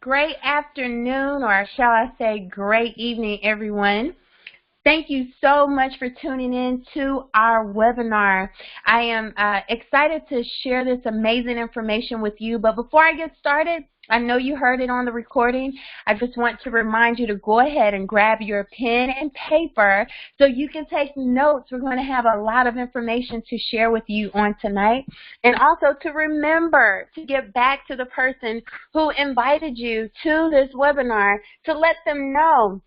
great afternoon, or shall I say great evening, everyone. Thank you so much for tuning in to our webinar. I am excited to share this amazing information with you, but before I get started, I know you heard it on the recording. I just want to remind you to go ahead and grab your pen and paper so you can take notes. We're going to have a lot of information to share with you on tonight. And also to remember to get back to the person who invited you to this webinar to let them know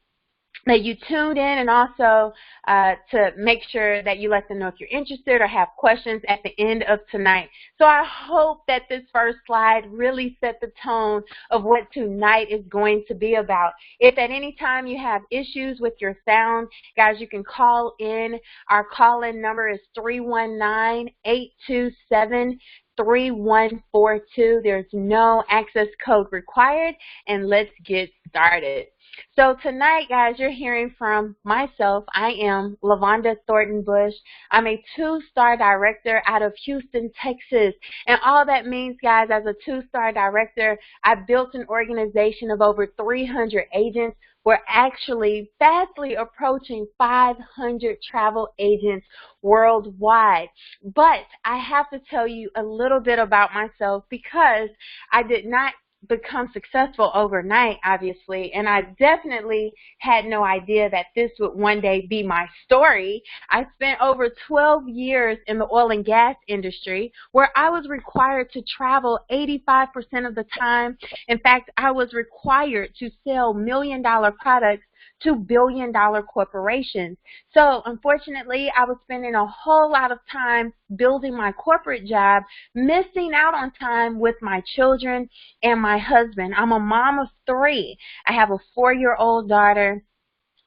that you tuned in, and also to make sure that you let them know if you're interested or have questions at the end of tonight. So I hope that this first slide really set the tone of what tonight is going to be about. If at any time you have issues with your sound, guys, you can call in. Our call-in number is 319-827-3142. There's no access code required, and let's get started. So tonight, guys, you're hearing from myself. I am LaVonda Thornton Bush. I'm a two-star director out of Houston, Texas. And all that means, guys, as a two-star director, I built an organization of over 300 agents. We're actually fastly approaching 500 travel agents worldwide. But I have to tell you a little bit about myself, because I did not become successful overnight, obviously, and I definitely had no idea that this would one day be my story. I spent over 12 years in the oil and gas industry, where I was required to travel 85% of the time. In fact, I was required to sell million-dollar products to billion-dollar corporations. So unfortunately, I was spending a whole lot of time building my corporate job, missing out on time with my children and my husband. I'm a mom of 3. I have a 4-year-old daughter,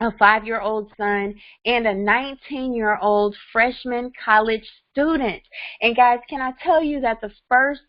a 5-year-old son, and a 19-year-old freshman college student. And guys, can I tell you that the first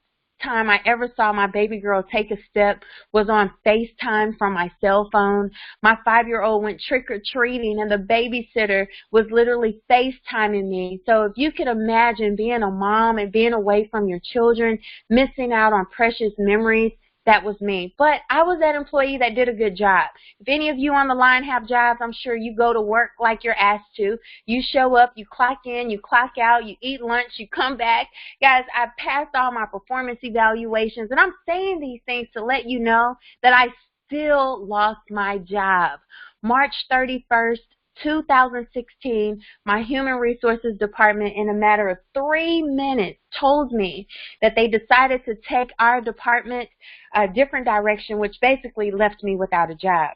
time I ever saw my baby girl take a step was on FaceTime from my cell phone. My 5-year-old went trick-or-treating, and the babysitter was literally FaceTiming me. So if you could imagine being a mom and being away from your children, missing out on precious memories, that was me. But I was that employee that did a good job. If any of you on the line have jobs, I'm sure you go to work like you're asked to. You show up, you clock in, you clock out, you eat lunch, you come back. Guys, I passed all my performance evaluations, and I'm saying these things to let you know that I still lost my job. March 31st, 2016, my human resources department, in a matter of 3 minutes, told me that they decided to take our department a different direction, which basically left me without a job.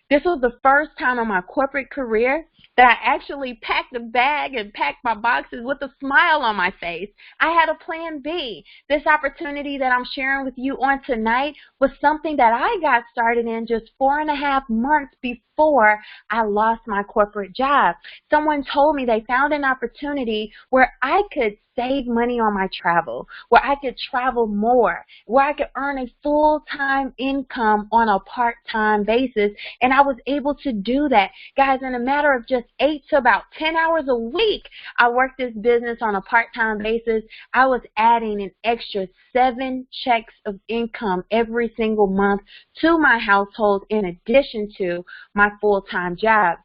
This was the first time in my corporate career that I actually packed a bag and packed my boxes with a smile on my face. I had a plan B. This opportunity that I'm sharing with you on tonight was something that I got started in just 4.5 months before I lost my corporate job. Someone told me they found an opportunity where I could save money on my travel, where I could travel more, where I could earn a full-time income on a part-time basis, and I was able to do that. Guys, in a matter of just 8 to about 10 hours a week, I worked this business on a part-time basis. I was adding an extra 7 checks of income every single month to my household, in addition to my full-time job.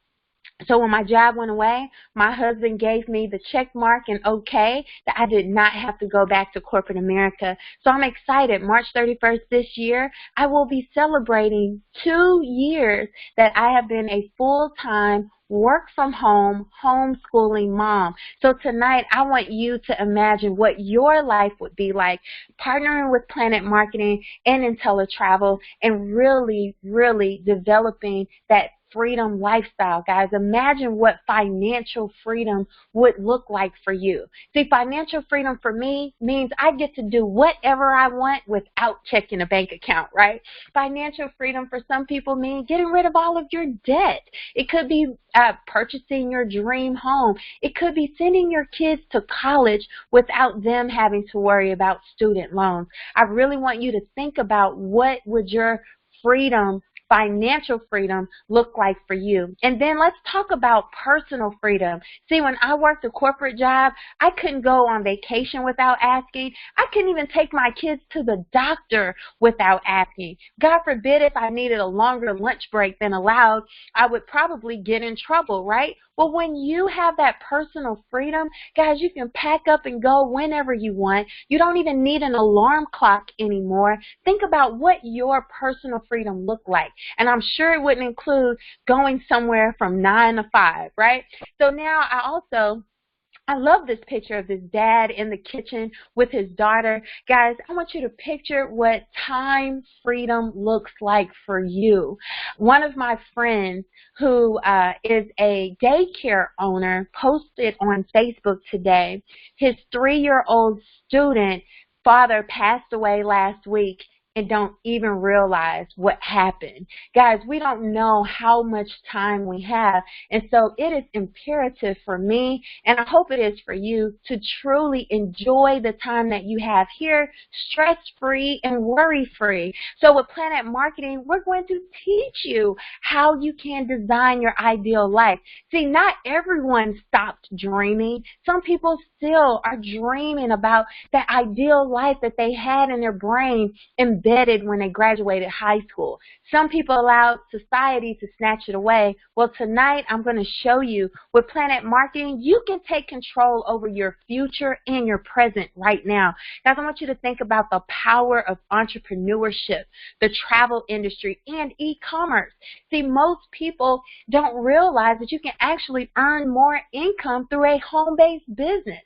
So when my job went away, my husband gave me the check mark and okay that I did not have to go back to corporate America. So I'm excited. March 31st this year, I will be celebrating 2 years that I have been a full-time work from home, homeschooling mom. So tonight, I want you to imagine what your life would be like partnering with Planet Marketing and IntelliTravel, and really, really developing that freedom lifestyle, guys. Imagine what financial freedom would look like for you. See, financial freedom for me means I get to do whatever I want without checking a bank account, right? Financial freedom for some people means getting rid of all of your debt. It could be purchasing your dream home. It could be sending your kids to college without them having to worry about student loans. I really want you to think about what would your freedom financial freedom look like for you? And then let's talk about personal freedom. See, when I worked a corporate job, I couldn't go on vacation without asking. I couldn't even take my kids to the doctor without asking. God forbid if I needed a longer lunch break than allowed, I would probably get in trouble, right? Well, when you have that personal freedom, guys, you can pack up and go whenever you want. You don't even need an alarm clock anymore. Think about what your personal freedom looked like. And I'm sure it wouldn't include going somewhere from 9 to 5, right? So now I love this picture of this dad in the kitchen with his daughter. Guys, I want you to picture what time freedom looks like for you. One of my friends who is a daycare owner posted on Facebook today, his 3-year-old student father passed away last week and don't even realize what happened. Guys, we don't know how much time we have, and so it is imperative for me, and I hope it is for you, to truly enjoy the time that you have here, stress-free and worry-free. So with Planet Marketing, we're going to teach you how you can design your ideal life. See, not everyone stopped dreaming. Some people still are dreaming about that ideal life that they had in their brain embedded when they graduated high school. Some people allowed society to snatch it away. Well, tonight I'm going to show you with Planet Marketing, you can take control over your future and your present right now. Guys, I want you to think about the power of entrepreneurship, the travel industry, and e-commerce. See, most people don't realize that you can actually earn more income through a home-based business.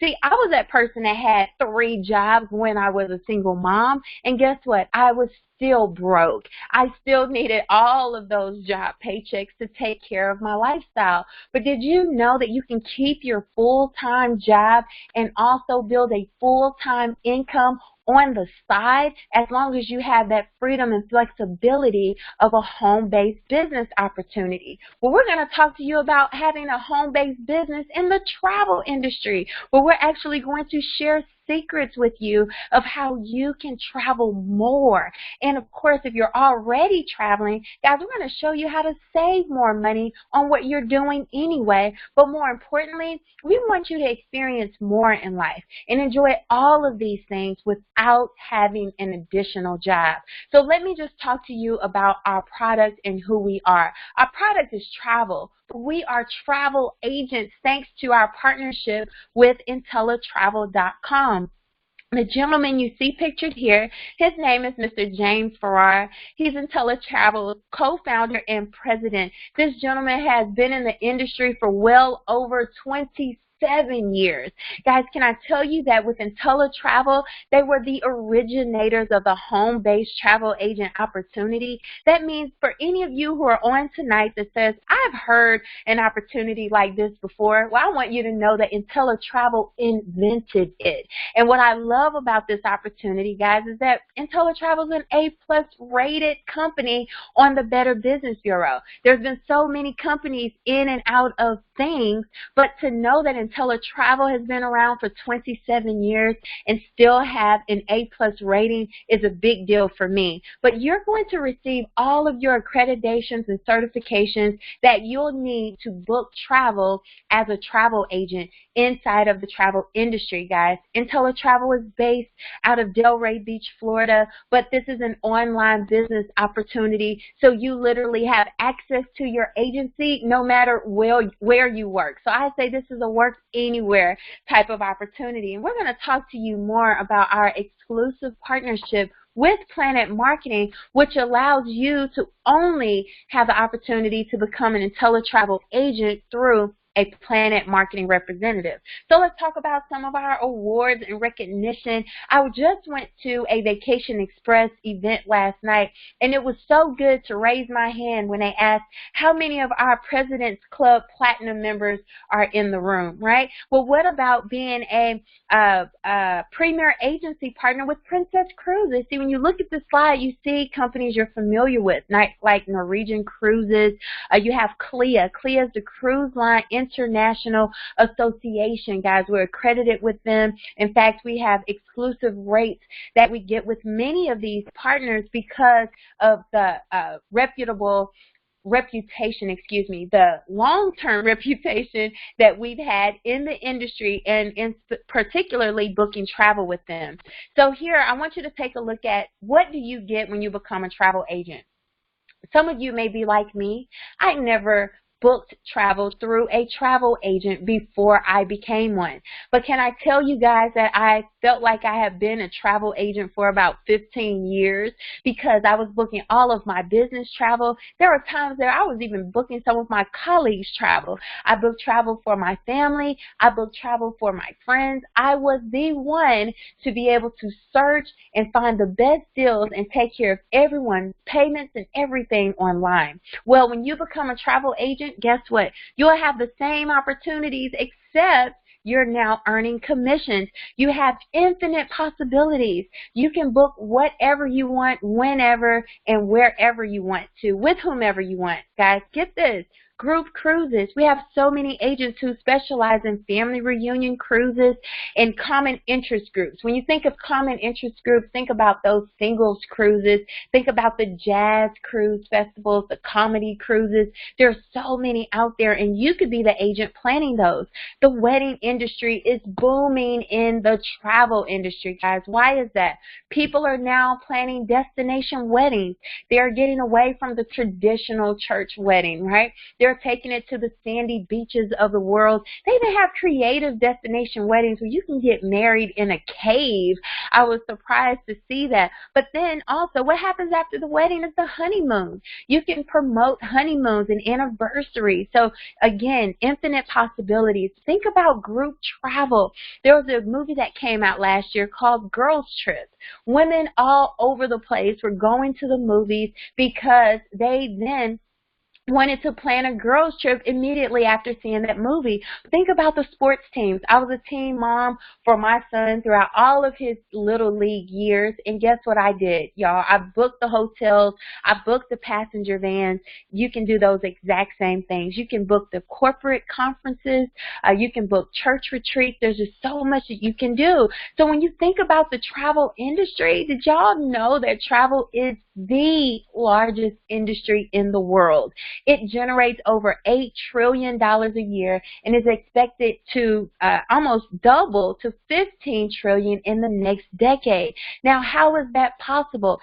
See, I was that person that had 3 jobs when I was a single mom, and guess what? I was still broke. I still needed all of those job paychecks to take care of my lifestyle. But did you know that you can keep your full-time job and also build a full-time income on the side as long as you have that freedom and flexibility of a home-based business opportunity? Well, we're going to talk to you about having a home-based business in the travel industry, where we're actually going to share secrets with you of how you can travel more. And of course, if you're already traveling, guys, we're going to show you how to save more money on what you're doing anyway. But more importantly, we want you to experience more in life and enjoy all of these things without having an additional job. So let me just talk to you about our product and who we are. Our product is travel. We are travel agents thanks to our partnership with IntelliTravel.com. The gentleman you see pictured here, his name is Mr. James Farrar. He's IntelliTravel's co-founder and president. This gentleman has been in the industry for well over 27 years. Guys, can I tell you that with IntelliTravel, they were the originators of the home-based travel agent opportunity. That means for any of you who are on tonight that says, I've heard an opportunity like this before, well, I want you to know that IntelliTravel invented it. And what I love about this opportunity, guys, is that IntelliTravel is an A+ rated company on the Better Business Bureau. There's been so many companies in and out of things, but to know that IntelliTravel has been around for 27 years and still have an A+ rating is a big deal for me. But you're going to receive all of your accreditations and certifications that you'll need to book travel as a travel agent inside of the travel industry, guys. IntelliTravel is based out of Delray Beach, Florida, but this is an online business opportunity, so you literally have access to your agency no matter where you work. So I say this is a work anywhere type of opportunity. And we're going to talk to you more about our exclusive partnership with Planet Marketing, which allows you to only have the opportunity to become an IntelliTravel agent through a Planet Marketing representative. So let's talk about some of our awards and recognition. I just went to a Vacation Express event last night, and it was so good to raise my hand when they asked how many of our President's Club Platinum members are in the room, right? Well, what about being a premier agency partner with Princess Cruises? See, when you look at the slide, you see companies you're familiar with, like Norwegian Cruises. You have CLIA. CLIA is the cruise line International Association, guys. We're accredited with them. In fact, we have exclusive rates that we get with many of these partners because of the the long-term reputation that we've had in the industry and particularly booking travel with them. So here, I want you to take a look at what do you get when you become a travel agent. Some of you may be like me. I never booked travel through a travel agent before I became one. But can I tell you guys that I felt like I have been a travel agent for about 15 years because I was booking all of my business travel. There were times that I was even booking some of my colleagues' travel. I booked travel for my family. I booked travel for my friends. I was the one to be able to search and find the best deals and take care of everyone's payments and everything online. Well, when you become a travel agent, guess what? You'll have the same opportunities, except you're now earning commissions. You have infinite possibilities. You can book whatever you want, whenever and wherever you want to, with whomever you want. Guys, get this. Group cruises. We have so many agents who specialize in family reunion cruises and common interest groups. When you think of common interest groups, think about those singles cruises. Think about the jazz cruise festivals, the comedy cruises. There are so many out there, and you could be the agent planning those. The wedding industry is booming in the travel industry, guys. Why is that? People are now planning destination weddings. They are getting away from the traditional church wedding, right? They're taking it to the sandy beaches of the world. They even have creative destination weddings where you can get married in a cave. I was surprised to see that. But then also, what happens after the wedding is the honeymoon. You can promote honeymoons and anniversaries. So again, infinite possibilities. Think about group travel. There was a movie that came out last year called Girls Trip. Women all over the place were going to the movies because they then wanted to plan a girls trip immediately after seeing that movie. Think about the sports teams. I was a team mom for my son throughout all of his little league years, and guess what I did, y'all? I booked the hotels. I booked the passenger vans. You can do those exact same things. You can book the corporate conferences. You can book church retreats. There's just so much that you can do. So when you think about the travel industry, did y'all know that travel is the largest industry in the world? It generates over $8 trillion a year and is expected to almost double to $15 trillion in the next decade. Now, how is that possible?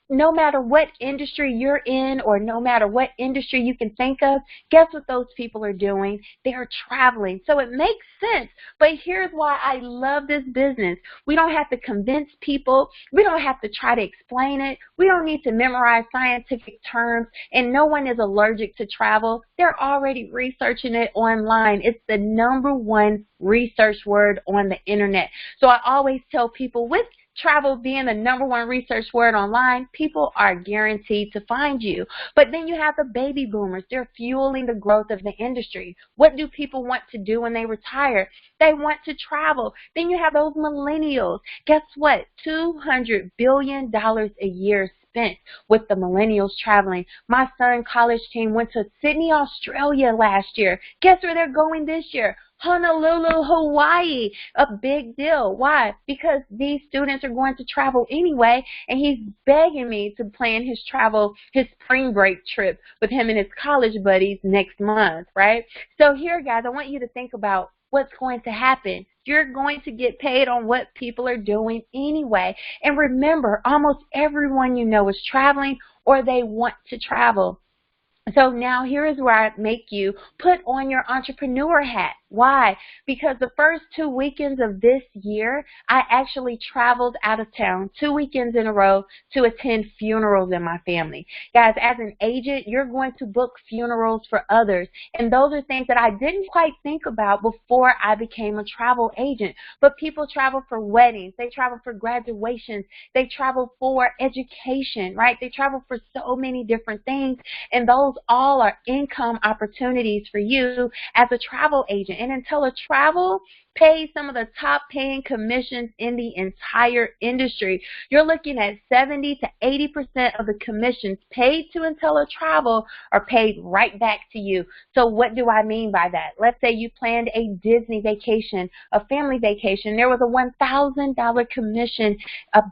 No matter what industry you're in or no matter what industry you can think of, guess what those people are doing? They are traveling. So it makes sense. But here's why I love this business. We don't have to convince people. We don't have to try to explain it. We don't need to memorize scientific terms. And no one is allergic to travel. They're already researching it online. It's the #1 research word on the internet. So I always tell people, with travel being the #1 research word online, people are guaranteed to find you. But then you have the baby boomers. They're fueling the growth of the industry. What do people want to do when they retire? They want to travel. Then you have those millennials. Guess what? $200 billion a year spent with the millennials traveling. My son's college team went to Sydney, Australia last year. Guess where they're going this year? Honolulu, Hawaii. A big deal. Why? Because these students are going to travel anyway, and he's begging me to plan his spring break trip with him and his college buddies next month, right? So here, guys, I want you to think about what's going to happen. You're going to get paid on what people are doing anyway. And remember, almost everyone you know is traveling or they want to travel. So now here is where I make you put on your entrepreneur hat. Why? Because the first 2 weekends of this year, I actually traveled out of town 2 weekends in a row to attend funerals in my family. Guys, as an agent, you're going to book funerals for others. And those are things that I didn't quite think about before I became a travel agent. But people travel for weddings. They travel for graduations. They travel for education, right? They travel for so many different things. And those all are income opportunities for you as a travel agent. And until a travel pays some of the top paying commissions in the entire industry. You're looking at 70 to 80% of the commissions paid to IntelliTravel are paid right back to you. So what do I mean by that? Let's say you planned a Disney vacation, a family vacation. There was a $1,000 commission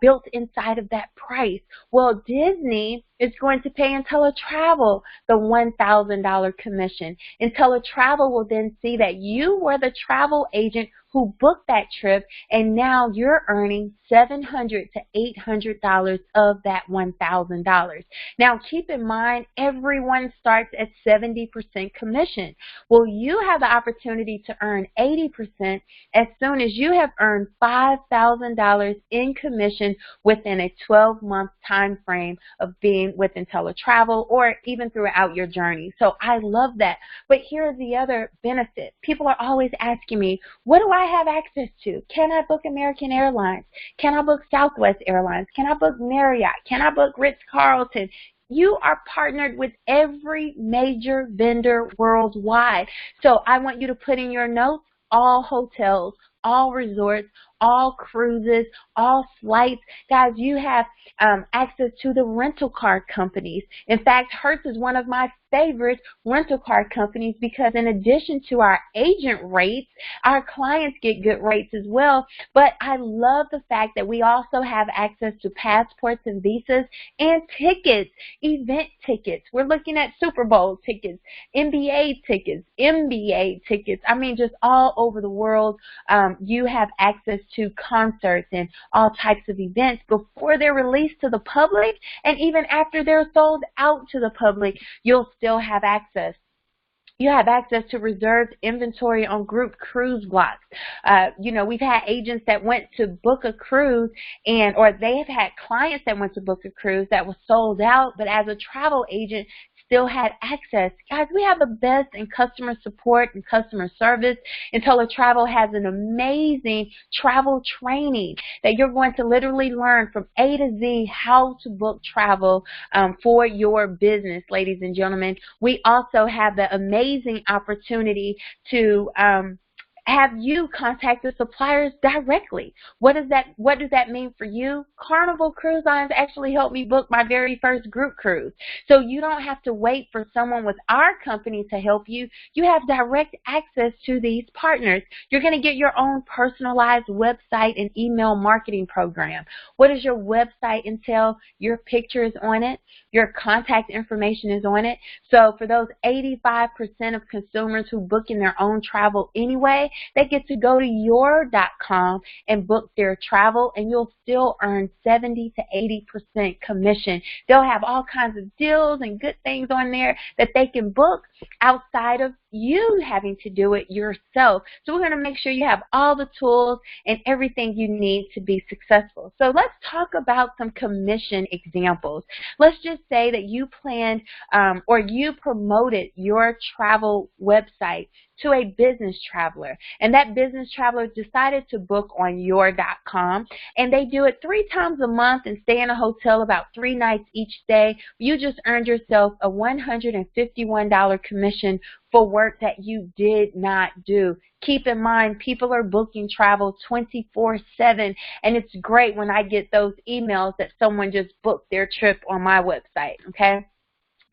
built inside of that price. Well, Disney is going to pay IntelliTravel the $1,000 commission. IntelliTravel will then see that you were the travel agent who booked that trip, and now you're earning $700 to $800 of that $1,000. Now, keep in mind, everyone starts at 70% commission. Well, you have the opportunity to earn 80% as soon as you have earned $5,000 in commission within a 12-month time frame of being with IntelliTravel or even throughout your journey. So I love that. But here's the other benefit. People are always asking me, what do I have access to? Can I book American Airlines? Can I book Southwest Airlines? Can I book Marriott? Can I book Ritz-Carlton? You are partnered with every major vendor worldwide. So I want you to put in your notes all hotels, all resorts, all cruises, all flights. Guys, you have access to the rental car companies. In fact, Hertz is one of my favorite rental car companies because in addition to our agent rates, our clients get good rates as well. But I love the fact that we also have access to passports and visas and tickets, event tickets. We're looking at Super Bowl tickets, NBA tickets, NBA tickets. I mean, just all over the world, you have access to concerts and all types of events before they're released to the public, and even after they're sold out to the public, you'll still have access. You have access to reserved inventory on group cruise blocks. We've had agents that went to book a cruise or they have had clients that went to book a cruise that was sold out, but as a travel agent, still had access. Guys, we have the best in customer support and customer service. IntelliTravel has an amazing travel training that you're going to literally learn from A to Z how to book travel for your business, ladies and gentlemen. We also have the amazing opportunity to have you contact the suppliers directly. What does that mean for you? Carnival Cruise Lines actually helped me book my very first group cruise. So you don't have to wait for someone with our company to help you. You have direct access to these partners. You're going to get your own personalized website and email marketing program. What does your website entail? Your picture is on it. Your contact information is on it. So for those 85% of consumers who book in their own travel anyway, they get to go to your.com and book their travel, and you'll still earn 70 to 80% commission. They'll have all kinds of deals and good things on there that they can book outside of you having to do it yourself. So we're going to make sure you have all the tools and everything you need to be successful. So let's talk about some commission examples. Let's just say that you planned or you promoted your travel website to a business traveler, and that business traveler decided to book on your.com, and they do it 3 times a month and stay in a hotel about 3 nights each day. You just earned yourself a $151 commission for work that you did not do. Keep in mind, people are booking travel 24/7, and it's great when I get those emails that someone just booked their trip on my website, okay?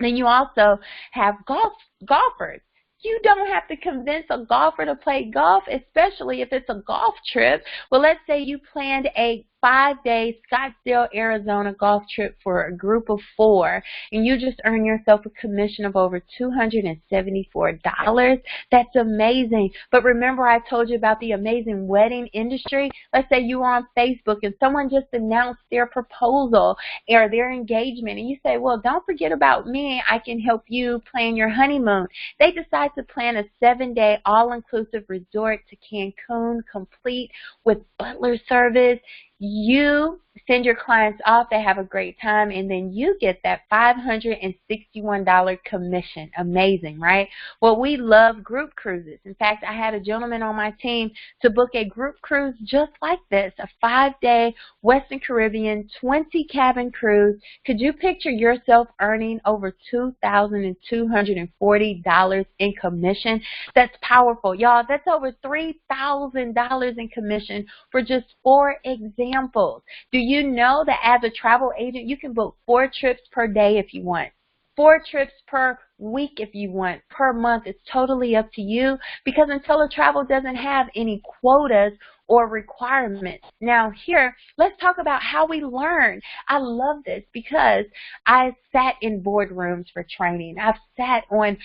Then you also have golfers. You don't have to convince a golfer to play golf, especially if it's a golf trip. Well, let's say you planned a 5-day Scottsdale, Arizona golf trip for a group of 4, and you just earn yourself a commission of over $274. That's amazing. But remember I told you about the amazing wedding industry? Let's say you were on Facebook and someone just announced their proposal or their engagement, and you say, well, don't forget about me. I can help you plan your honeymoon. They decide to plan a 7-day all-inclusive resort to Cancun, complete with butler service. You send your clients off, they have a great time, and then you get that $561 commission. Amazing, right? Well, we love group cruises. In fact, I had a gentleman on my team to book a group cruise just like this, a 5-day Western Caribbean 20-cabin cruise. Could you picture yourself earning over $2,240 in commission? That's powerful. Y'all, that's over $3,000 in commission for just 4 examples. Do you know that as a travel agent, you can book 4 trips per day if you want? 4 trips per week if you want, per month. It's totally up to you, because IntelliTravel doesn't have any quotas or requirements. Now here, let's talk about how we learn. I love this because I sat in boardrooms for training. I've sat on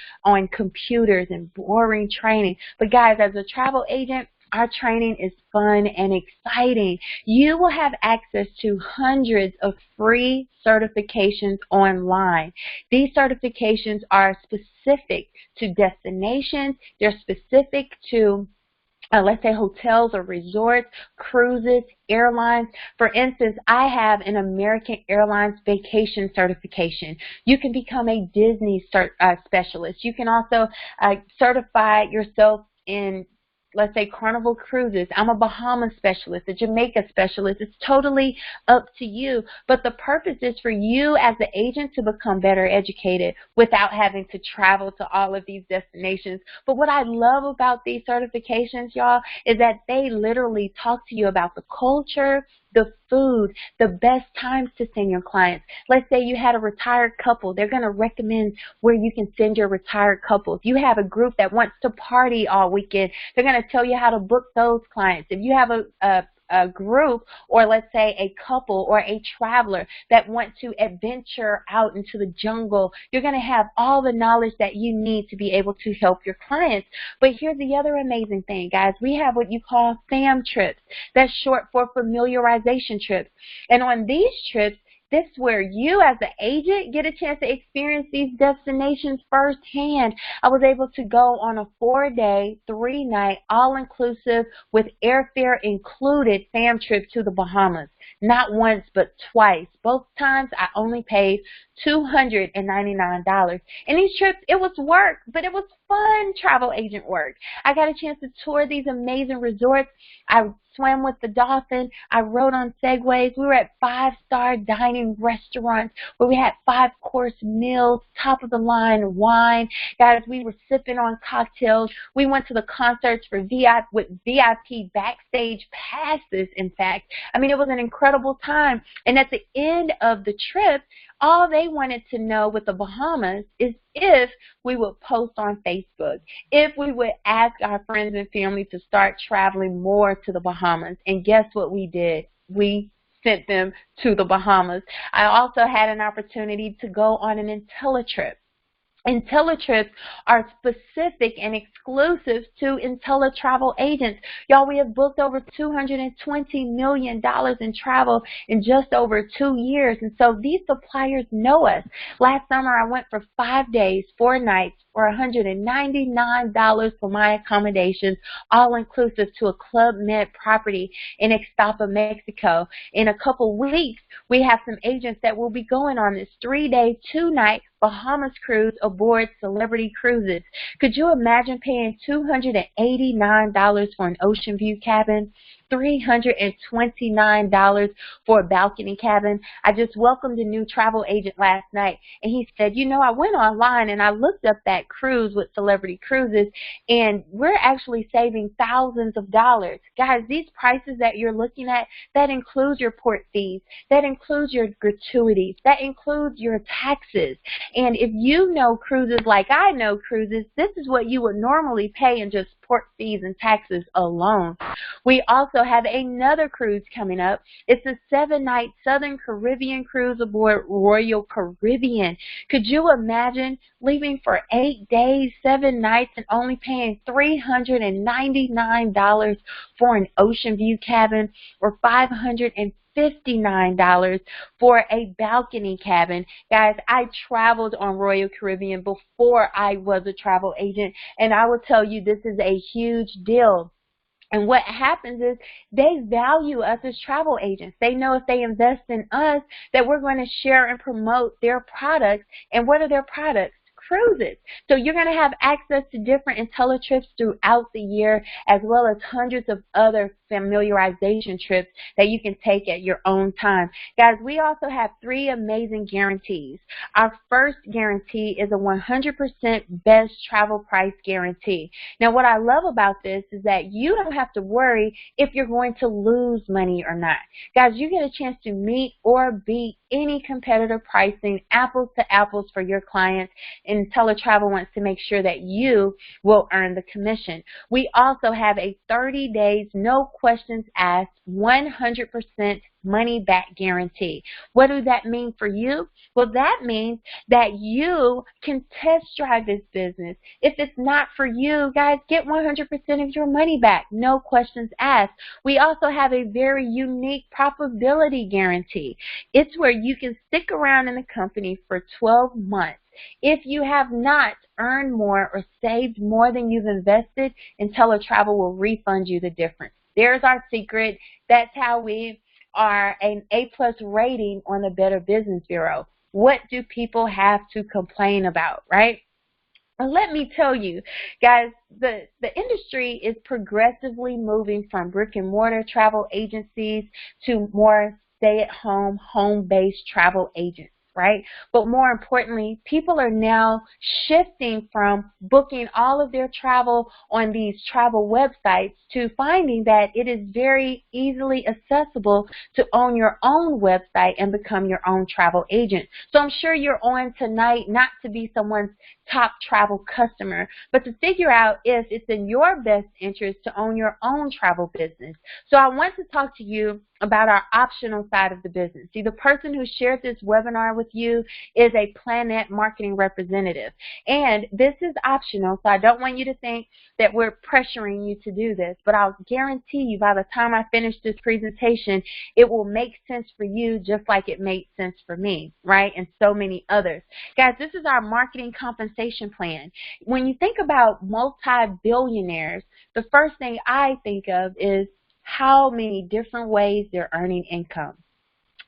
computers and boring training. But guys, as a travel agent, our training is fun and exciting. You will have access to hundreds of free certifications online. These certifications are specific to destinations. They're specific to let's say hotels or resorts, cruises, airlines. For instance, I have an American Airlines vacation certification. You can become a Disney specialist. You can also certify yourself in, let's say, Carnival Cruises. I'm a Bahamas specialist, a Jamaica specialist. It's totally up to you. But the purpose is for you as the agent to become better educated without having to travel to all of these destinations. But what I love about these certifications, y'all, is that they literally talk to you about the culture, the food, the best times to send your clients. Let's say you had a retired couple. They're going to recommend where you can send your retired couple. If you have a group that wants to party all weekend, they're going to tell you how to book those clients. If you have a group, or let's say a couple or a traveler that want to adventure out into the jungle, you're going to have all the knowledge that you need to be able to help your clients. But here's the other amazing thing, guys. We have what you call FAM trips. That's short for familiarization trips. And on these trips, this is where you as an agent get a chance to experience these destinations firsthand. I was able to go on a 4-day, 3-night, all-inclusive with airfare included FAM trip to the Bahamas. Not once, but twice. Both times I only paid $299. And these trips, it was work, but it was fun travel agent work. I got a chance to tour these amazing resorts. I swam with the dolphin. I rode on segways. We were at 5-star dining restaurants where we had 5-course meals, top-of-the-line wine. Guys, we were sipping on cocktails. We went to the concerts with VIP backstage passes, in fact. I mean, it was an incredible time. And at the end of the trip, all they wanted to know with the Bahamas is if we would post on Facebook, if we would ask our friends and family to start traveling more to the Bahamas. And guess what we did? We sent them to the Bahamas. I also had an opportunity to go on an IntelliTrip. IntelliTrips are specific and exclusive to IntelliTravel agents. Y'all, we have booked over $220 million in travel in just over 2 years. And so these suppliers know us. Last summer, I went for 5 days, 4 nights for $199 for my accommodations, all inclusive, to a Club Med property in Ixtapa, Mexico. In a couple weeks, we have some agents that will be going on this 3-day, 2-night Bahamas cruise aboard Celebrity Cruises. Could you imagine paying $289 for an ocean view cabin? $329 for a balcony cabin. I just welcomed a new travel agent last night, and he said, you know, I went online and I looked up that cruise with Celebrity Cruises, and we're actually saving thousands of dollars. Guys, these prices that you're looking at, that includes your port fees, that includes your gratuities, that includes your taxes. And if you know cruises like I know cruises, this is what you would normally pay in just port fees and taxes alone. We also have another cruise coming up. It's a 7-night Southern Caribbean cruise aboard Royal Caribbean. Could you imagine leaving for 8 days, 7 nights, and only paying $399 for an ocean view cabin, or $559 for a balcony cabin? Guys, I traveled on Royal Caribbean before I was a travel agent, and I will tell you, this is a huge deal. And what happens is they value us as travel agents. They know if they invest in us that we're going to share and promote their products. And what are their products? Cruises. So you're going to have access to different IntelliTrips throughout the year, as well as hundreds of other familiarization trips that you can take at your own time. Guys, we also have 3 amazing guarantees. Our first guarantee is a 100% best travel price guarantee. Now, what I love about this is that you don't have to worry if you're going to lose money or not. Guys, you get a chance to meet or beat any competitor pricing, apples to apples for your clients, and IntelliTravel wants to make sure that you will earn the commission. We also have a 30 days, no questions asked, 100% money back guarantee. What does that mean for you? Well, that means that you can test drive this business. If it's not for you, guys, get 100% of your money back. No questions asked. We also have a very unique profitability guarantee. It's where you can stick around in the company for 12 months. If you have not earned more or saved more than you've invested, IntelliTravel will refund you the difference. There's our secret. That's how we are an A+ rating on the Better Business Bureau. What do people have to complain about, right? And let me tell you, guys, the industry is progressively moving from brick and mortar travel agencies to more stay-at-home, home-based travel agents. Right? But more importantly, people are now shifting from booking all of their travel on these travel websites to finding that it is very easily accessible to own your own website and become your own travel agent. So I'm sure you're on tonight not to be someone's top travel customer, but to figure out if it's in your best interest to own your own travel business. So I want to talk to you about our optional side of the business. See, the person who shared this webinar with you is a Planet Marketing representative. And this is optional, so I don't want you to think that we're pressuring you to do this, but I'll guarantee you by the time I finish this presentation, it will make sense for you just like it made sense for me, right? And so many others. Guys, this is our marketing compensation plan. When you think about multi-billionaires, the first thing I think of is how many different ways they're earning income.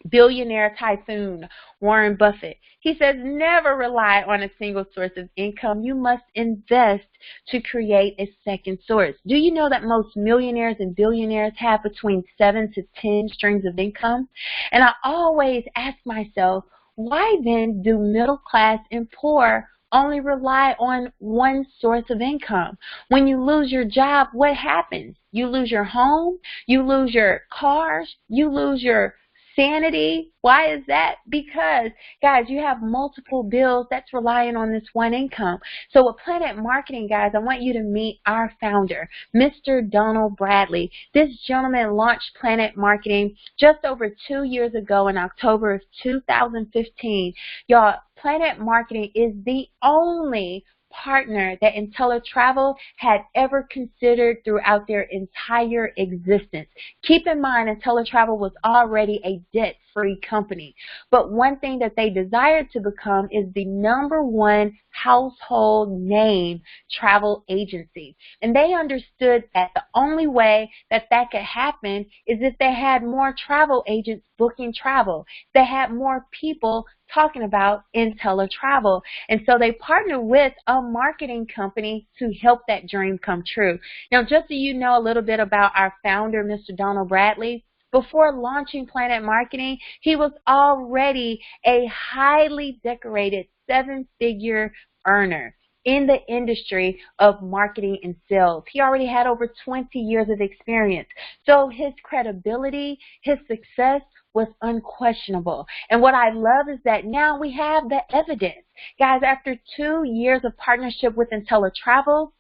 Billionaire tycoon Warren Buffett, he says never rely on a single source of income. You must invest to create a second source. Do you know that most millionaires and billionaires have between 7 to 10 streams of income? And I always ask myself, why then do middle class and poor only rely on one source of income? When you lose your job, what happens? You lose your home, you lose your cars, you lose your sanity. Why is that? Because, guys, you have multiple bills that's relying on this one income. So with Planet Marketing, guys, I want you to meet our founder, Mr. Donald Bradley. This gentleman launched Planet Marketing just over 2 years ago in October of 2015. Y'all, Planet Marketing is the only partner that IntelliTravel had ever considered throughout their entire existence. Keep in mind, IntelliTravel was already a debt-free company, but one thing that they desired to become is the #1 household name travel agency. And they understood that the only way that that could happen is if they had more travel agents booking travel. They had more people talking about IntelliTravel. And so they partnered with a marketing company to help that dream come true. Now, just so you know a little bit about our founder, Mr. Donald Bradley, before launching Planet Marketing, he was already a highly decorated 7-figure earner in the industry of marketing and sales. He already had over 20 years of experience. So his credibility, his success was unquestionable. And what I love is that now we have the evidence. Guys, after 2 years of partnership with IntelliTravel,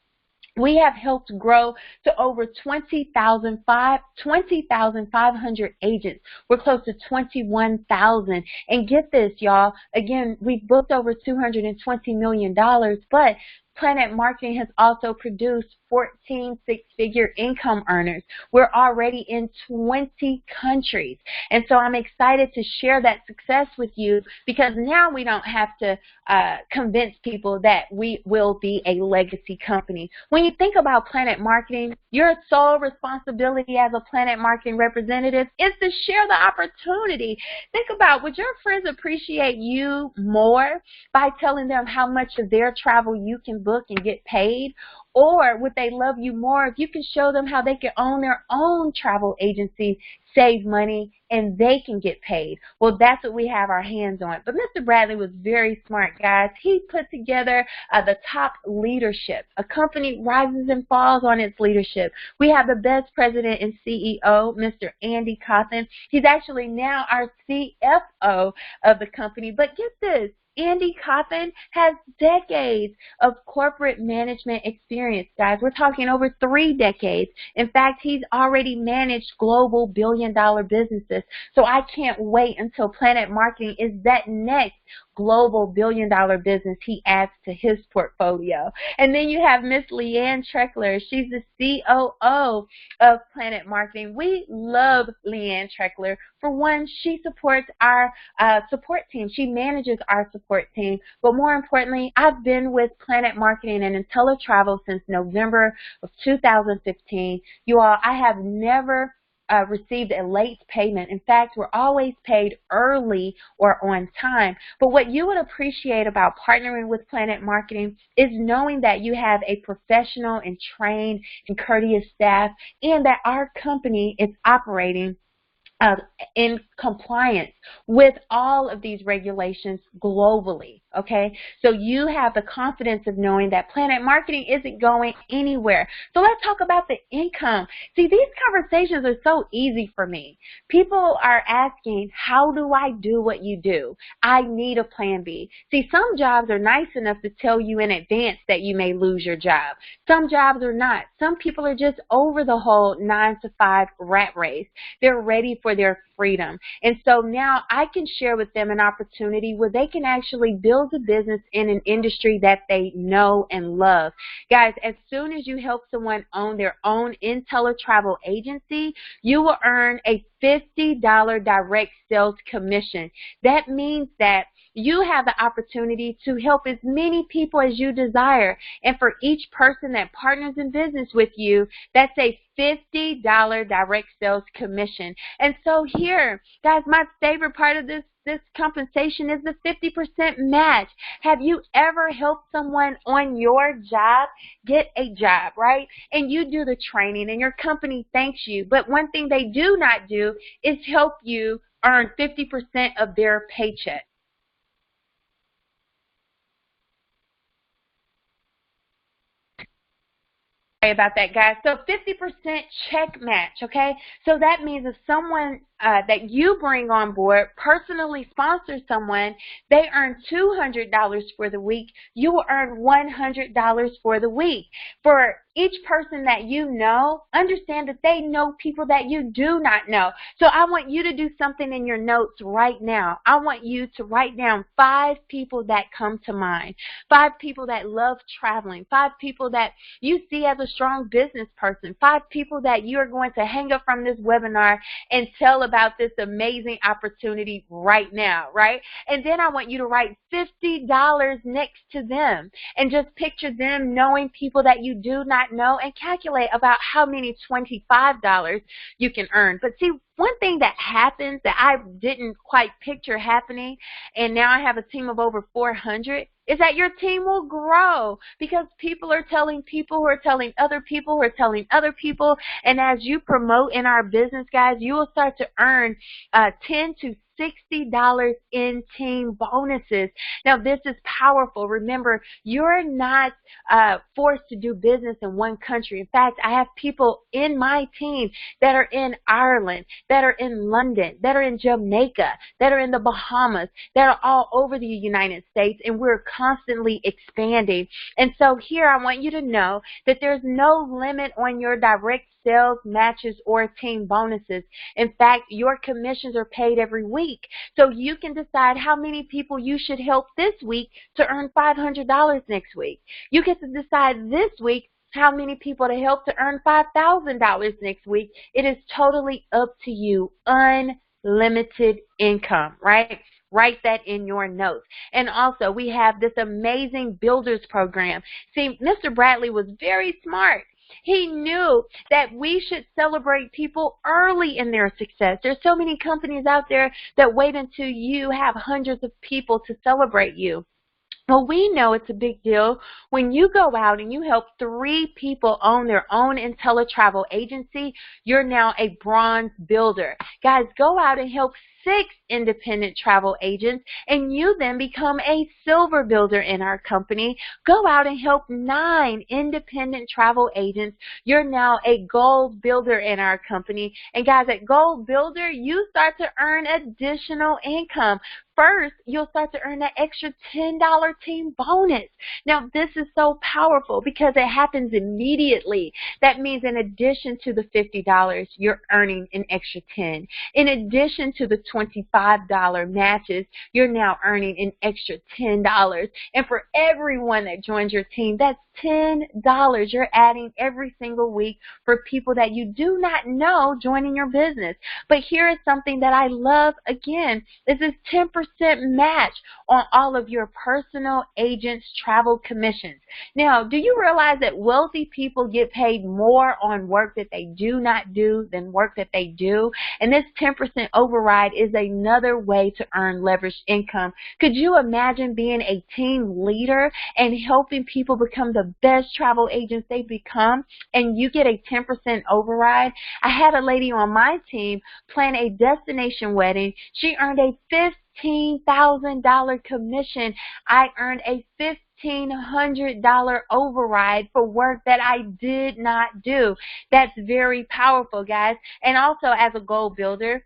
we have helped grow to over 20,500 agents. We're close to 21,000. And get this, y'all. Again, we've booked over $220 million, but Planet Marketing has also produced 14 six-figure income earners. We're already in 20 countries. And so I'm excited to share that success with you, because now we don't have to convince people that we will be a legacy company. When you think about Planet Marketing, your sole responsibility as a Planet Marketing representative is to share the opportunity. Think about, would your friends appreciate you more by telling them how much of their travel you can book and get paid? Or would they love you more if you can show them how they can own their own travel agency, save money, and they can get paid? Well, that's what we have our hands on. But Mr. Bradley was very smart, guys. He put together the top leadership. A company rises and falls on its leadership. We have the best president and CEO, Mr. Andy Cawthon. He's actually now our CFO of the company. But get this, Andy Cawthon has decades of corporate management experience, guys. We're talking over 3 decades. In fact, he's already managed global billion-dollar businesses. So I can't wait until Planet Marketing is that next global billion-dollar business he adds to his portfolio. And then you have Miss Leanne Treckler. She's the COO of Planet Marketing. We love Leanne Treckler. For one, she supports our support team. She manages our support team. But more importantly, I've been with Planet Marketing and IntelliTravel since November of 2015. You all, I have never received a late payment. In fact, we're always paid early or on time. But what you would appreciate about partnering with Planet Marketing is knowing that you have a professional and trained and courteous staff, and that our company is operating in compliance with all of these regulations globally, okay? So you have the confidence of knowing that Planet Marketing isn't going anywhere. So let's talk about the income. See, these conversations are so easy for me. People are asking, how do I do what you do? I need a plan B. See, some jobs are nice enough to tell you in advance that you may lose your job. Some jobs are not. Some people are just over the whole 9-to-5 rat race. They're ready for their freedom. And so now I can share with them an opportunity where they can actually build a business in an industry that they know and love. Guys, as soon as you help someone own their own IntelliTravel agency, you will earn a $50 direct sales commission. That means that you have the opportunity to help as many people as you desire. And for each person that partners in business with you, that's a $50 direct sales commission. And so here, guys, my favorite part of this compensation is the 50% match. Have you ever helped someone on your job get a job, right? And you do the training and your company thanks you. But one thing they do not do is help you earn 50% of their paycheck. About that, guys. So 50% check match, okay? So that means if someone that you bring on board personally sponsors someone, they earn $200 for the week, you will earn $100 for the week. For each person that you know, understand that they know people that you do not know. So I want you to do something in your notes right now. I want you to write down 5 people that come to mind, 5 people that love traveling, 5 people that you see as a strong business person, 5 people that you are going to hang up from this webinar and tell about this amazing opportunity right now, right? And then I want you to write $50 next to them and just picture them knowing people that you do not know and calculate about how many $25 you can earn. But see, one thing that happens that I didn't quite picture happening, and now I have a team of over 400, is that your team will grow because people are telling people who are telling other people who are telling other people. And as you promote in our business, guys, you will start to earn $10 to $60 in team bonuses. Now, this is powerful. Remember, you're not forced to do business in one country. In fact, I have people in my team that are in Ireland, that are in London, that are in Jamaica, that are in the Bahamas, that are all over the United States, and we're constantly expanding. And so here I want you to know that there's no limit on your direct sales matches or team bonuses. In fact, your commissions are paid every week. So you can decide how many people you should help this week to earn $500 next week. You get to decide this week how many people to help to earn $5,000 next week. It is totally up to you. Unlimited income, right? Write that in your notes. And also, we have this amazing builders program. See, Mr. Bradley was very smart. He knew that we should celebrate people early in their success. There's so many companies out there that wait until you have hundreds of people to celebrate you. Well, we know it's a big deal when you go out and you help 3 people own their own IntelliTravel agency. You're now a bronze builder. Guys, go out and help 6 independent travel agents, and you then become a silver builder in our company. Go out and help 9 independent travel agents. You're now a gold builder in our company. And guys, at gold builder, you start to earn additional income. First, you'll start to earn that extra $10 team bonus. Now, this is so powerful because it happens immediately. That means in addition to the $50, you're earning an extra $10. In addition to the $25 matches, you're now earning an extra $10. And for everyone that joins your team, that's $10 you're adding every single week for people that you do not know joining your business. But here is something that I love, again, is this 10% match on all of your personal agents' travel commissions. Now, do you realize that wealthy people get paid more on work that they do not do than work that they do? And this 10% override is another way to earn leveraged income. Could you imagine being a team leader and helping people become the best travel agents they become, and you get a 10% override? I had a lady on my team plan a destination wedding. She earned a $15,000 commission. I earned a $1,500 override for work that I did not do. That's very powerful, guys. And also, as a goal builder,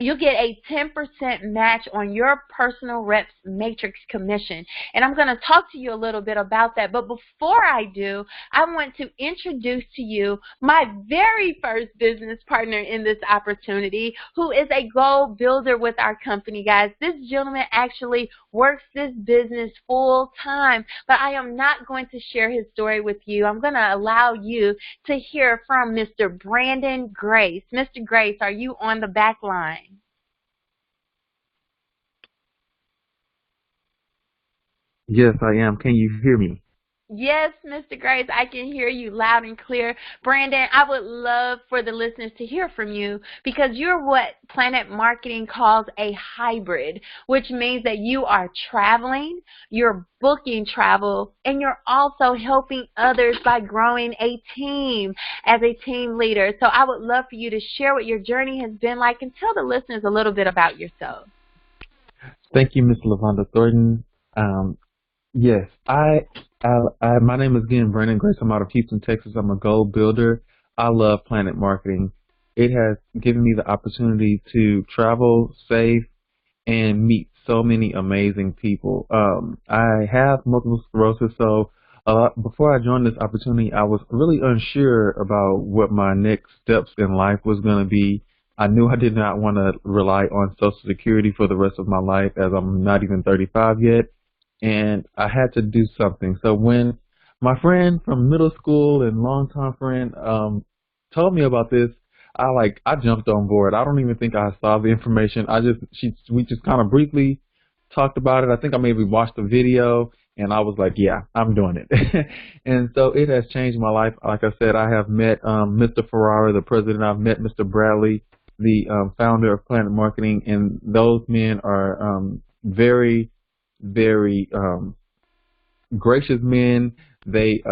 you get a 10% match on your personal reps matrix commission. And I'm going to talk to you a little bit about that. But before I do, I want to introduce to you my very first business partner in this opportunity, who is a goal builder with our company, guys. This gentleman actually works this business full time, but I am not going to share his story with you. I'm going to allow you to hear from Mr. Brandon Grace. Mr. Grace, are you on the back line? Yes, I am. Can you hear me? Yes, Mr. Grace, I can hear you loud and clear. Brandon, I would love for the listeners to hear from you because you're what Planet Marketing calls a hybrid, which means that you are traveling, you're booking travel, and you're also helping others by growing a team as a team leader. So I would love for you to share what your journey has been like and tell the listeners a little bit about yourself. Thank you, Miss LaVonda Thornton. Um, yes, my name is again Brandon Grace. I'm out of Houston, Texas. I'm a goal builder. I love Planet Marketing. It has given me the opportunity to travel, save, and meet so many amazing people. I have multiple sclerosis, so before I joined this opportunity, I was really unsure about what my next steps in life was going to be. I knew I did not want to rely on Social Security for the rest of my life, as I'm not even 35 yet, and I had to do something. So when my friend from middle school and longtime friend told me about this, I jumped on board. I don't even think I saw the information. We just kind of briefly talked about it. I think I maybe watched the video and I was like, yeah, I'm doing it. And so it has changed my life. Like I said, I have met Mr. Ferrara, the president. I've met Mr. Bradley, the founder of Planet Marketing, and those men are very, very gracious men. They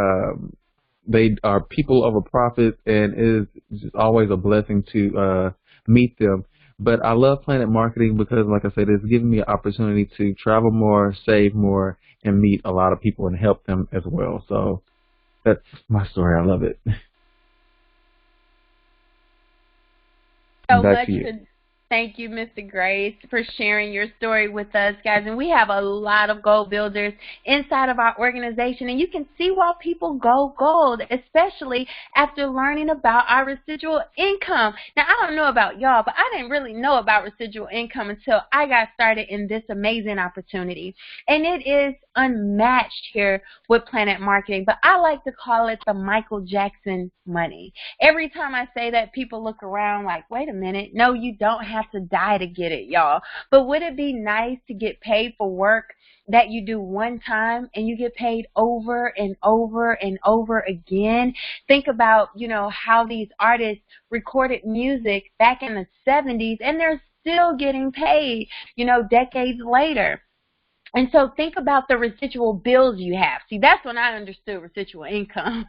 are people of a prophet, and it is just always a blessing to meet them. But I love Planet Marketing because, like I said, it's given me an opportunity to travel more, save more, and meet a lot of people and help them as well. So that's my story. I love it. So Back much to you. to Thank you, Mr. Grace, for sharing your story with us, guys. And we have a lot of goal builders inside of our organization, and you can see why people go gold, especially after learning about our residual income. Now, I don't know about y'all, but I didn't really know about residual income until I got started in this amazing opportunity. And it is unmatched here with Planet Marketing, but I like to call it the Michael Jackson money. Every time I say that, people look around like, wait a minute, no, you don't have to die to get it, y'all. But would it be nice to get paid for work that you do one time and you get paid over and over and over again? Think about, how these artists recorded music back in the 70s and they're still getting paid, decades later. And so think about the residual bills you have. See, that's when I understood residual income,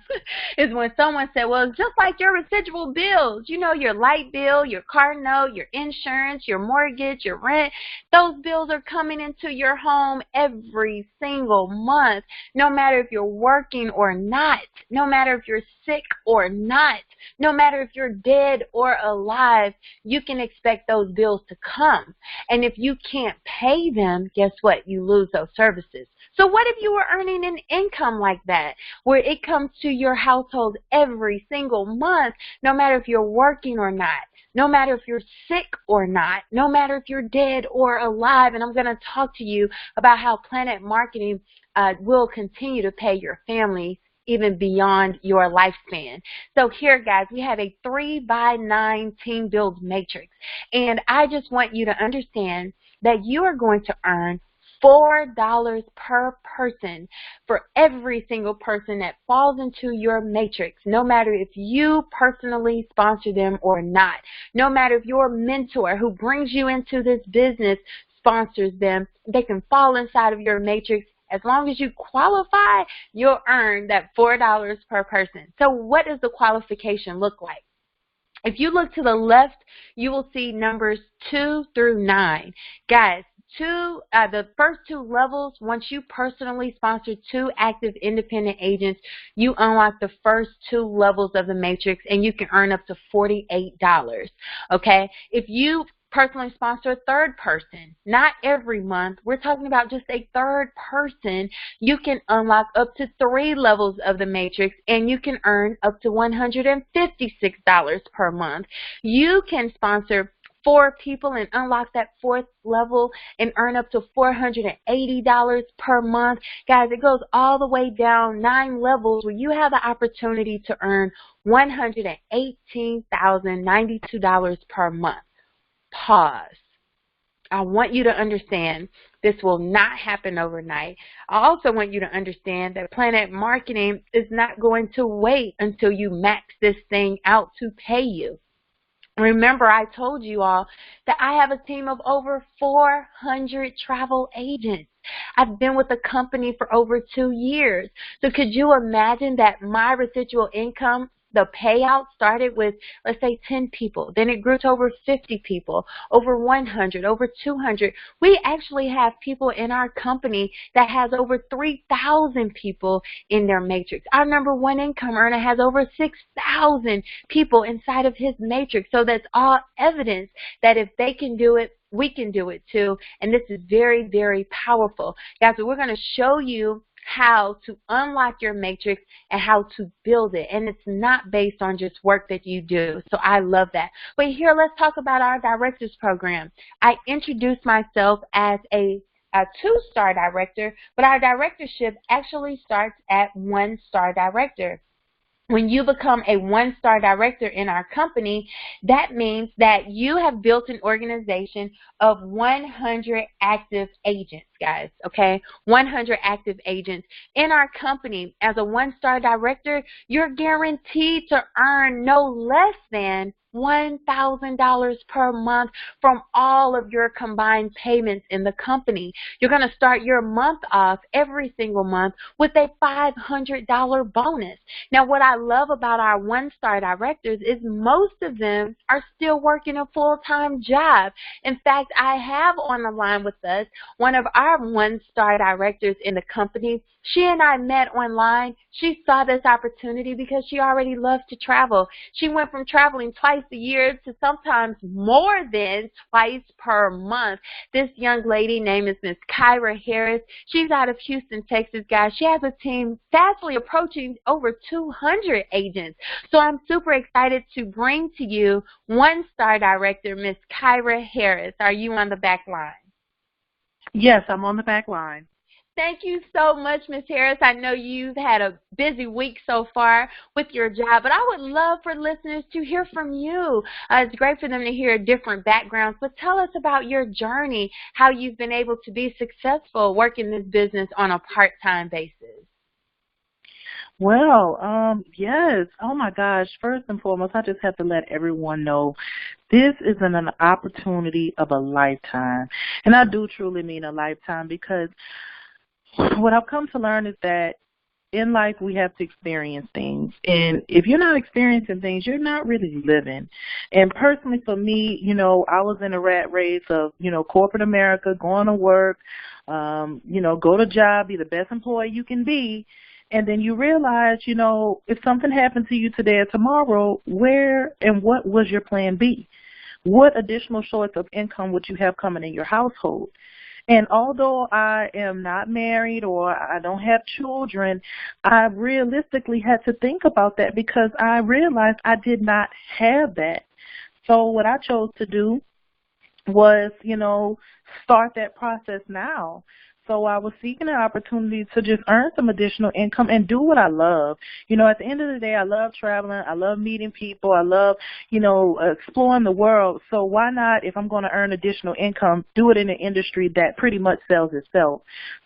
is when someone said, well, it's just like your residual bills, your light bill, your car note, your insurance, your mortgage, your rent. Those bills are coming into your home every single month, no matter if you're working or not, no matter if you're sick or not, no matter if you're dead or alive, you can expect those bills to come. And if you can't pay them, guess what? You lose those services. So what if you were earning an income like that, where it comes to your household every single month, no matter if you're working or not, no matter if you're sick or not, no matter if you're dead or alive? And I'm going to talk to you about how Planet Marketing will continue to pay your family even beyond your lifespan. So here, guys, we have a 3x9 team build matrix. And I just want you to understand that you are going to earn $4 per person for every single person that falls into your matrix, no matter if you personally sponsor them or not, no matter if your mentor who brings you into this business sponsors them. They can fall inside of your matrix. As long as you qualify, you'll earn that $4 per person. So what does the qualification look like? If you look to the left, you will see numbers 2 through 9. Guys, the first 2 levels, once you personally sponsor 2 active independent agents, you unlock the first 2 levels of the matrix, and you can earn up to $48. Okay? If you personally sponsor a third person, not every month, we're talking about just a third person, you can unlock up to 3 levels of the matrix, and you can earn up to $156 per month. You can sponsor 4 people and unlock that 4th level and earn up to $480 per month. Guys, it goes all the way down 9 levels where you have the opportunity to earn $118,092 per month. Pause. I want you to understand this will not happen overnight. I also want you to understand that Planet Marketing is not going to wait until you max this thing out to pay you. Remember, I told you all that I have a team of over 400 travel agents. I've been with the company for over 2 years. So could you imagine that my residual income, the payout started with, let's say, 10 people. Then it grew to over 50 people, over 100, over 200. We actually have people in our company that has over 3,000 people in their matrix. Our number 1 income earner has over 6,000 people inside of his matrix. So that's all evidence that if they can do it, we can do it too. And this is very, very powerful. Guys, so we're going to show you how to unlock your matrix and how to build it. And it's not based on just work that you do. So I love that. But here, let's talk about our directors program. I introduced myself as a 2-star director, but our directorship actually starts at 1-star director. When you become a 1-star director in our company, that means that you have built an organization of 100 active agents, guys, okay? 100 active agents. In our company, as a 1-star director, you're guaranteed to earn no less than $1,000 per month from all of your combined payments in the company. You're going to start your month off every single month with a $500 bonus. Now, what I love about our 1-star directors is most of them are still working a full-time job. In fact, I have on the line with us one of our 1-star directors in the company. She and I met online. She saw this opportunity because she already loves to travel. She went from traveling twice twice a year to sometimes more than twice per month. This young lady named is Miss Kyra Harris. She's out of Houston, Texas, guys. She has a team fastly approaching over 200 agents. So I'm super excited to bring to you one-star director, Miss Kyra Harris. Are you on the back line? Yes, I'm on the back line. Thank you so much, Ms. Harris. I know you've had a busy week so far with your job, but I would love for listeners to hear from you. It's great for them to hear different backgrounds, but tell us about your journey, how you've been able to be successful working this business on a part-time basis. Well, yes. Oh, my gosh. First and foremost, I just have to let everyone know this is an opportunity of a lifetime. And I do truly mean a lifetime, because what I've come to learn is that in life we have to experience things. And if you're not experiencing things, you're not really living. And personally for me, I was in a rat race of, corporate America, going to work, go to job, be the best employee you can be. And then you realize, if something happened to you today or tomorrow, where and what was your plan B? What additional source of income would you have coming in your household? And although I am not married or I don't have children, I realistically had to think about that, because I realized I did not have that. So what I chose to do was, start that process now. So I was seeking an opportunity to just earn some additional income and do what I love. At the end of the day, I love traveling. I love meeting people. I love, exploring the world. So why not, if I'm going to earn additional income, do it in an industry that pretty much sells itself?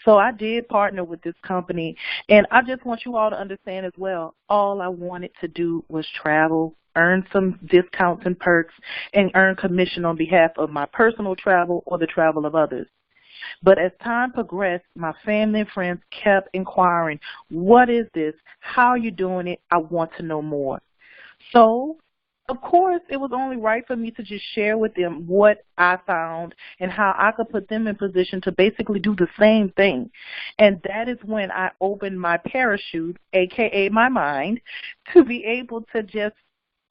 So I did partner with this company. And I just want you all to understand as well, all I wanted to do was travel, earn some discounts and perks, and earn commission on behalf of my personal travel or the travel of others. But as time progressed, my family and friends kept inquiring, what is this? How are you doing it? I want to know more. So, of course, it was only right for me to just share with them what I found and how I could put them in position to basically do the same thing. And that is when I opened my parachute, a.k.a. my mind, to be able to just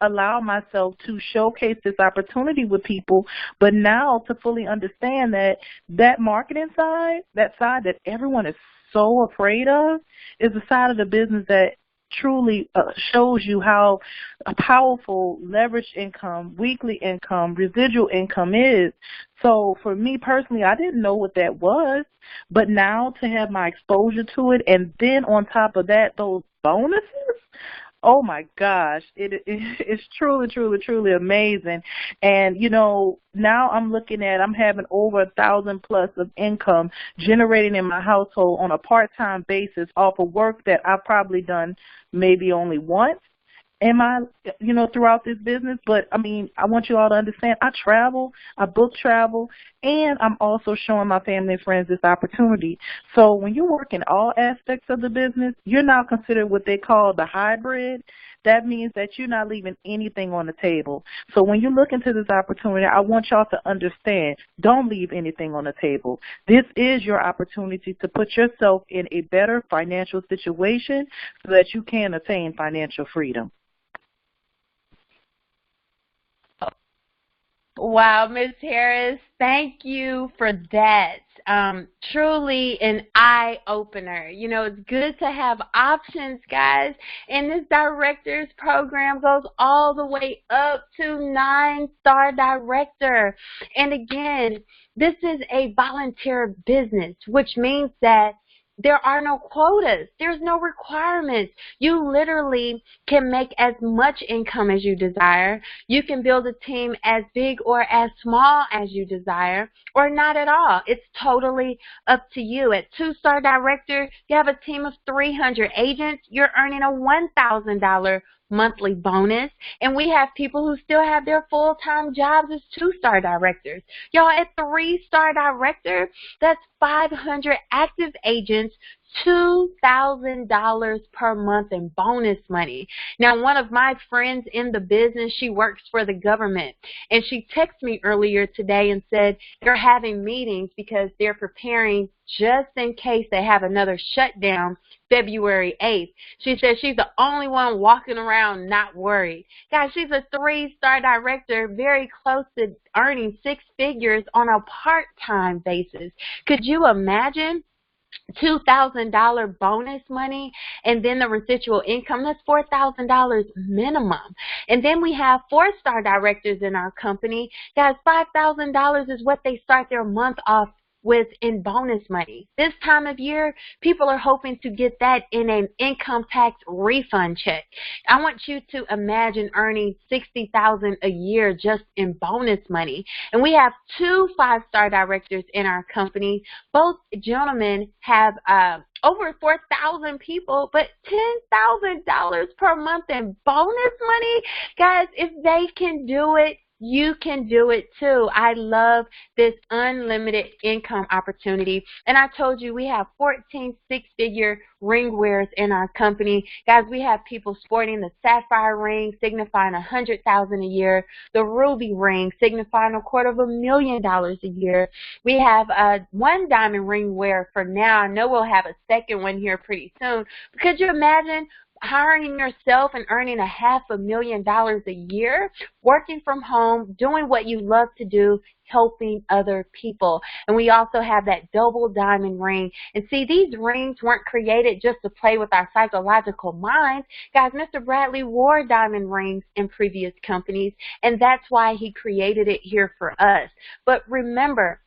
allow myself to showcase this opportunity with people, but now to fully understand that marketing side, that side that everyone is so afraid of, is the side of the business that truly shows you how a powerful leveraged income, weekly income, residual income is. So for me personally, I didn't know what that was, but now to have my exposure to it, and then on top of that, those bonuses, oh my gosh, it's truly, truly, truly amazing. And, now I'm having over 1,000 plus of income generating in my household on a part-time basis off of work that I've probably done maybe only once throughout this business. But I want you all to understand, I travel, I book travel, and I'm also showing my family and friends this opportunity. So when you work in all aspects of the business, you're now considered what they call the hybrid. That means that you're not leaving anything on the table. So when you look into this opportunity, I want y'all to understand, don't leave anything on the table. This is your opportunity to put yourself in a better financial situation so that you can attain financial freedom. Wow, Ms. Harris, thank you for that. Truly an eye-opener. It's good to have options, guys. And this director's program goes all the way up to 9-star director. And again, this is a volunteer business, which means that there are no quotas. There's no requirements. You literally can make as much income as you desire. You can build a team as big or as small as you desire, or not at all. It's totally up to you. At 2-star director, you have a team of 300 agents. You're earning a $1,000 monthly bonus, and we have people who still have their full-time jobs as 2-star directors. Y'all, at 3-star director, that's 500 active agents $2,000 per month in bonus money. Now, one of my friends in the business, she works for the government, and she texted me earlier today and said they're having meetings because they're preparing just in case they have another shutdown February 8th. She said she's the only one walking around not worried. Guys, she's a 3-star director, very close to earning 6 figures on a part-time basis. Could you imagine? $2,000 bonus money, and then the residual income, that's $4,000 minimum. And then we have 4-star directors in our company. Guys, $5,000 is what they start their month off with in bonus money. This time of year, people are hoping to get that in an income tax refund check. I want you to imagine earning $60,000 a year just in bonus money. And we have 2 5-star directors in our company. Both gentlemen have over 4,000 people, but $10,000 per month in bonus money. Guys, if they can do it, you can do it too. I love this unlimited income opportunity. And I told you we have 14 6-figure ring wearers in our company. Guys, we have people sporting the sapphire ring, signifying $100,000 a year, the ruby ring, signifying $250,000 a year. We have 1 diamond ring wearer for now. I know we'll have a second one here pretty soon. But could you imagine hiring yourself and earning $500,000 a year, working from home, doing what you love to do, helping other people? And we also have that double diamond ring. And see, these rings weren't created just to play with our psychological minds. Guys, Mr. Bradley wore diamond rings in previous companies, and that's why he created it here for us. But remember,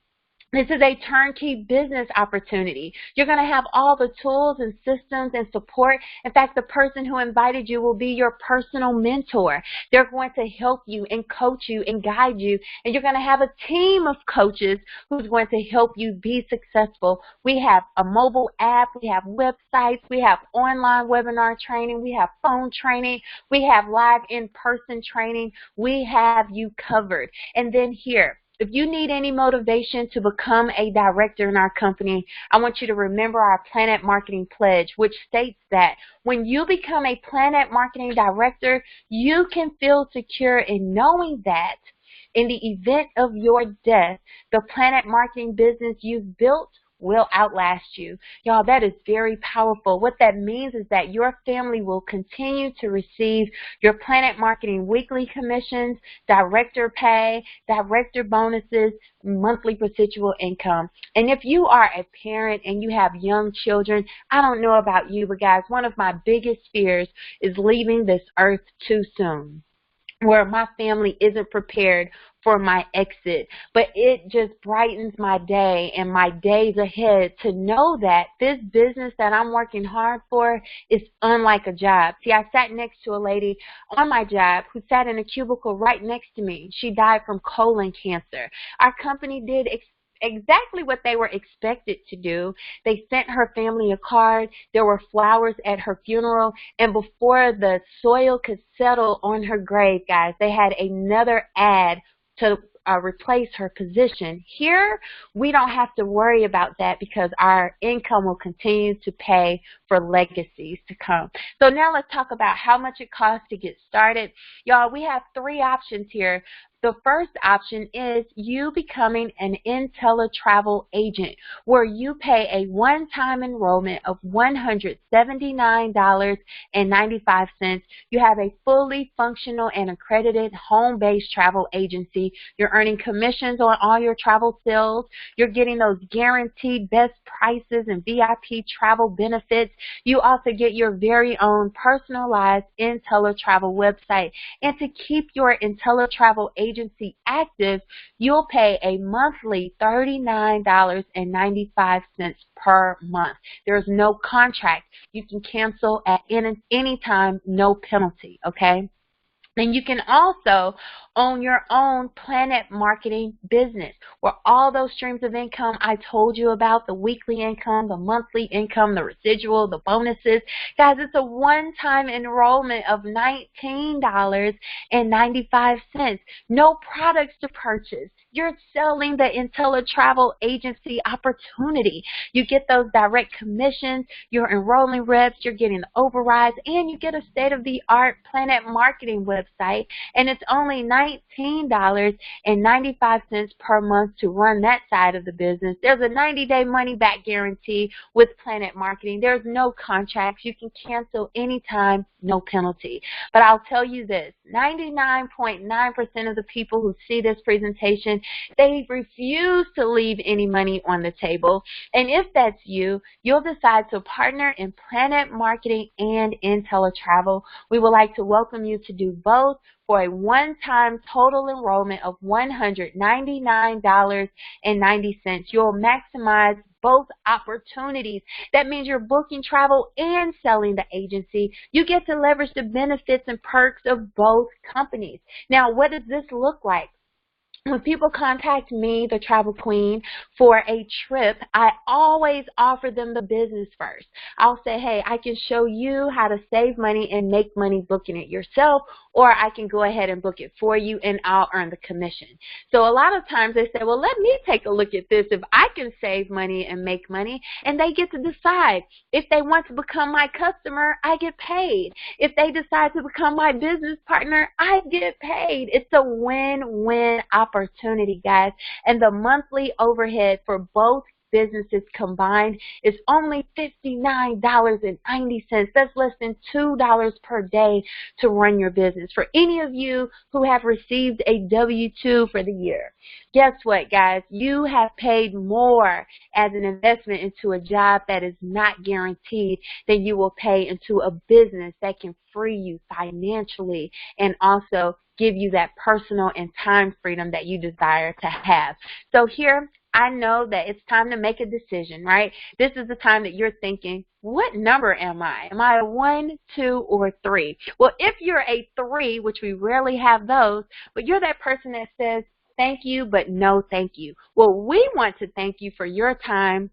this is a turnkey business opportunity. You're going to have all the tools and systems and support. In fact, the person who invited you will be your personal mentor. They're going to help you and coach you and guide you. And you're going to have a team of coaches who's going to help you be successful. We have a mobile app. We have websites. We have online webinar training. We have phone training. We have live in-person training. We have you covered. And then here, if you need any motivation to become a director in our company, I want you to remember our Planet Marketing Pledge, which states that when you become a Planet Marketing Director, you can feel secure in knowing that in the event of your death, the Planet Marketing business you've built will outlast you. Y'all, that is very powerful. What that means is that your family will continue to receive your Planet Marketing weekly commissions, director pay, director bonuses, monthly residual income. And if you are a parent and you have young children, I don't know about you, but guys, one of my biggest fears is leaving this earth too soon, where my family isn't prepared for my exit. But it just brightens my day and my days ahead to know that this business that I'm working hard for is unlike a job. See, I sat next to a lady on my job who sat in a cubicle right next to me. She died from colon cancer. Our company did exactly what they were expected to do. They sent her family a card. There were flowers at her funeral. And before the soil could settle on her grave, guys, they had another ad to replace her position. Here, we don't have to worry about that because our income will continue to pay for legacies to come. So now let's talk about how much it costs to get started. Y'all, we have 3 options here. The first option is you becoming an IntelliTravel agent, where you pay a one-time enrollment of $179.95. You have a fully functional and accredited home-based travel agency. You're earning commissions on all your travel sales. You're getting those guaranteed best prices and VIP travel benefits. You also get your very own personalized IntelliTravel website. And to keep your IntelliTravel agency active, you'll pay a monthly $39.95 per month. There's no contract. You can cancel at any time, no penalty, okay? And you can also own your own Planet Marketing business, where all those streams of income I told you about, the weekly income, the monthly income, the residual, the bonuses. Guys, it's a one-time enrollment of $19.95. No products to purchase. You're selling the IntelliTravel agency opportunity. You get those direct commissions, you're enrolling reps, you're getting the overrides, and you get a state-of-the-art Planet Marketing website, and it's only $19.95 per month to run that side of the business. There's a 90-day money-back guarantee with Planet Marketing. There's no contracts. You can cancel anytime, no penalty. But I'll tell you this, 99.9% of the people who see this presentation, they refuse to leave any money on the table. And if that's you, you'll decide to partner in Planet Marketing and IntelliTravel. We would like to welcome you to do both for a one-time total enrollment of $199.90. You'll maximize both opportunities. That means you're booking travel and selling the agency. You get to leverage the benefits and perks of both companies. Now, what does this look like? When people contact me, the Travel Queen, for a trip, I always offer them the business first. I'll say, hey, I can show you how to save money and make money booking it yourself, or I can go ahead and book it for you and I'll earn the commission. So a lot of times they say, well, let me take a look at this if I can save money and make money, and they get to decide. If they want to become my customer, I get paid. If they decide to become my business partner, I get paid. It's a win-win opportunity, guys, and the monthly overhead for both businesses combined is only $59.90. That's less than $2 per day to run your business. For any of you who have received a W-2 for the year, guess what, guys? You have paid more as an investment into a job that is not guaranteed than you will pay into a business that can free you financially and also give you that personal and time freedom that you desire to have. So here, I know that it's time to make a decision, right? This is the time that you're thinking, what number am I? Am I a 1, 2, or 3? Well, if you're a 3, which we rarely have those, but you're that person that says, thank you, but no thank you. Well, we want to thank you for your time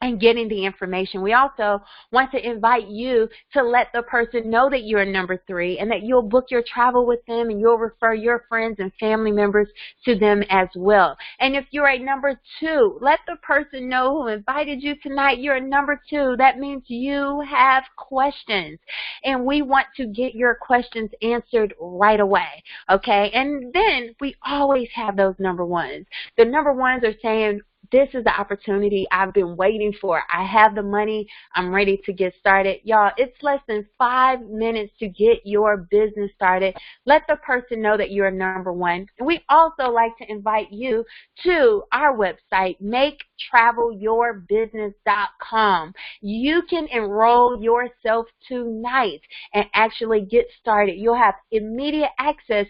and getting the information. We also want to invite you to let the person know that you're number 3 and that you'll book your travel with them and you'll refer your friends and family members to them as well. And if you're a number 2, let the person know who invited you tonight you're a number 2. That means you have questions, and we want to get your questions answered right away, okay? And then we always have those number 1s. The number 1s are saying, this is the opportunity I've been waiting for. I have the money. I'm ready to get started. Y'all, it's less than 5 minutes to get your business started. Let the person know that you're number 1. And we also like to invite you to our website, MakeTravelYourBusiness.com. You can enroll yourself tonight and actually get started. You'll have immediate access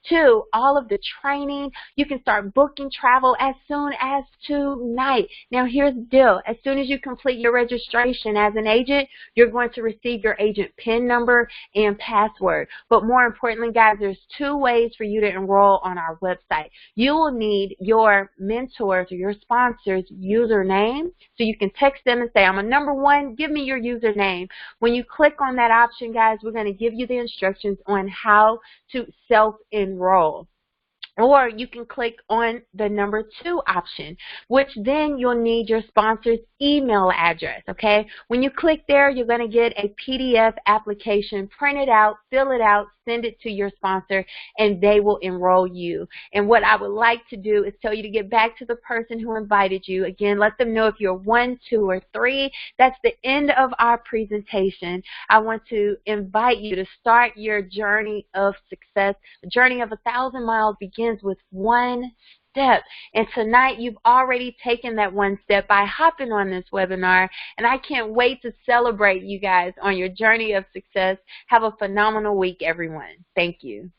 to all of the training. You can start booking travel as soon as tonight. Now, here's the deal. As soon as you complete your registration as an agent, you're going to receive your agent PIN number and password. But more importantly, guys, there's 2 ways for you to enroll on our website. You will need your mentors or your sponsors' username. So you can text them and say, I'm a number 1, give me your username. When you click on that option, guys, we're going to give you the instructions on how to self-enroll. Or you can click on the number 2 option, which then you'll need your sponsor's email address, okay? When you click there, you're going to get a PDF application, print it out, fill it out, send it to your sponsor, and they will enroll you. And what I would like to do is tell you to get back to the person who invited you. Again, let them know if you're 1, 2, or 3. That's the end of our presentation. I want to invite you to start your journey of success. The journey of 1,000 miles begins with 1 step. And tonight you've already taken that 1 step by hopping on this webinar, and I can't wait to celebrate you guys on your journey of success. Have a phenomenal week, everyone. Thank you.